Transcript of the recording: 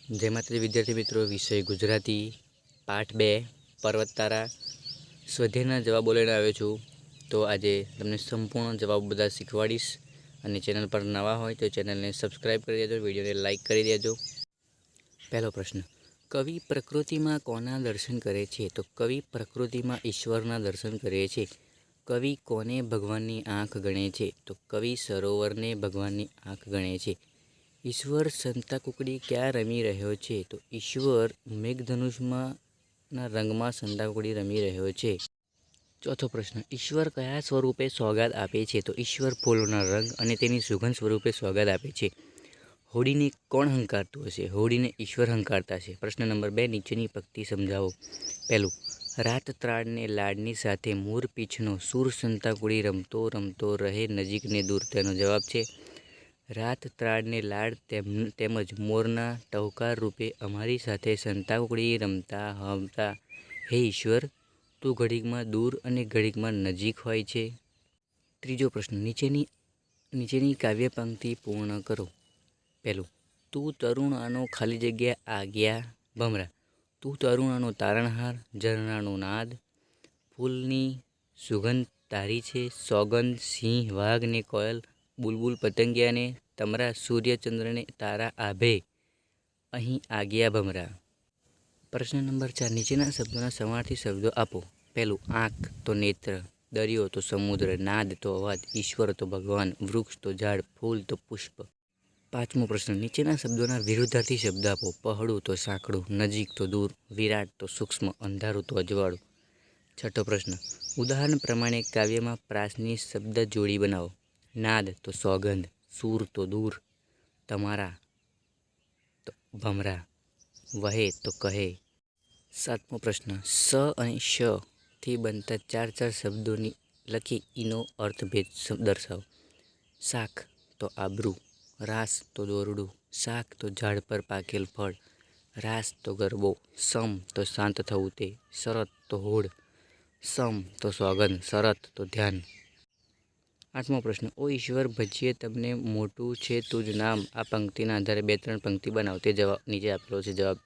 जय माताजी विद्यार्थी मित्रों, विषय गुजराती पाठ 2 पर्वततारा स्वाध्यायना जवाबो लईने आव्यो छुं। तो आज तमने संपूर्ण जवाब बधा शीखवाड़ीश अने चेनल पर नवा होय तो चेनल ने सब्सक्राइब कर देजो, विडियो ने लाइक कर देजो। पहलो प्रश्न, कवि प्रकृति में कोना दर्शन करे छे? तो कवि प्रकृति में ईश्वरना दर्शन करे छे। कवि कोने भगवाननी आँख गणे छे? तो कवि सरोवरने भगवाननी आँख गणे छे। ईश्वर संताकूकड़ी क्या रमी रह्यो छे? तो ईश्वर मेघधनुषमां रंगमां संताकूकड़ी रमी रह्यो छे। चौथो प्रश्न, ईश्वर कया स्वरूपे सौगात आपे छे? तो ईश्वर फूलोना रंग अने तेनी सुगंध स्वरूपे सौगात आपे छे। होळीने कोण हंकारतुं हशे? होळीने ईश्वर हंकारता हशे। प्रश्न नंबर 2, नीचेनी पंक्ति समजावो। पहेलुं, रात त्राळने लाडनी साथे मोरपींछनो सूर संताकूकड़ी रमतो रमतो रहे नजीक ने दूर। तेनो जवाब छे रात त्राळने लाड તેમજ મોરના ટહુકાર રૂપે અમારી સાથે સંતાકૂકડી રમતા હમતા હે ઈશ્વર, તું ઘડીકમાં દૂર અને ઘડીકમાં નજીક હોય છે। ત્રીજો પ્રશ્ન, નીચેની કાવ્ય પંક્તિ પૂર્ણ કરો। પહેલું, તું તરુણાનો ખાલી જગ્યા આગિયા ભમરા। તું તરુણાનો તારણહાર, ઝરણાનો નાદ, ફૂલની સુગંધ તારી છે, સોગંદ સિંહ વાઘ ને કોયલ, બુલબુલ પતંગિયા ને તમરા, સૂર્ય ચંદ્ર ને તારા આભે અહીં આગિયા ભમરા। પ્રશ્ન નંબર 4, નીચેના શબ્દોના સમાનાર્થી શબ્દો આપો। પહેલું, આંખ તો નેત્ર, દરિયો તો સમુદ્ર, નાદ તો અવાજ, ઈશ્વર તો ભગવાન, વૃક્ષ તો ઝાડ, ફૂલ તો પુષ્પ। પાંચમો પ્રશ્ન, નીચેના શબ્દોના વિરુદ્ધાર્થી શબ્દ આપો। પહોળું તો સાંકડું, નજીક તો દૂર, વિરાટ તો સૂક્ષ્મ, અંધારું તો અજવાળું। છઠ્ઠો પ્રશ્ન, ઉદાહરણ પ્રમાણે કાવ્યમાં પ્રાસની શબ્દ જોડી બનાવો। નાદ તો સોગંદ, सूर तो दूर, तमारा तो भमरा, वहे तो कहे। सातमो प्रश्न, स अने श थी बनता 4 शब्दों लखी इनो अर्थभेद दर्शाओ। शाक तो आबरू, रास तो दोरडू, शाक तो झाड़ पर पाकेल फल, रास तो गरबो, सम तो शांत थवुं ते, शरत तो होड़, सम तो सौगंध, शरत तो ध्यान। आठमो प्रश्न, ओ ईश्वर भजिए तमने मोटू छे तुज नाम। आ पंक्तिना आधारे 2-3 पंक्ति बनाવો। ते जवाब नीचे आपेलो छे, जवाब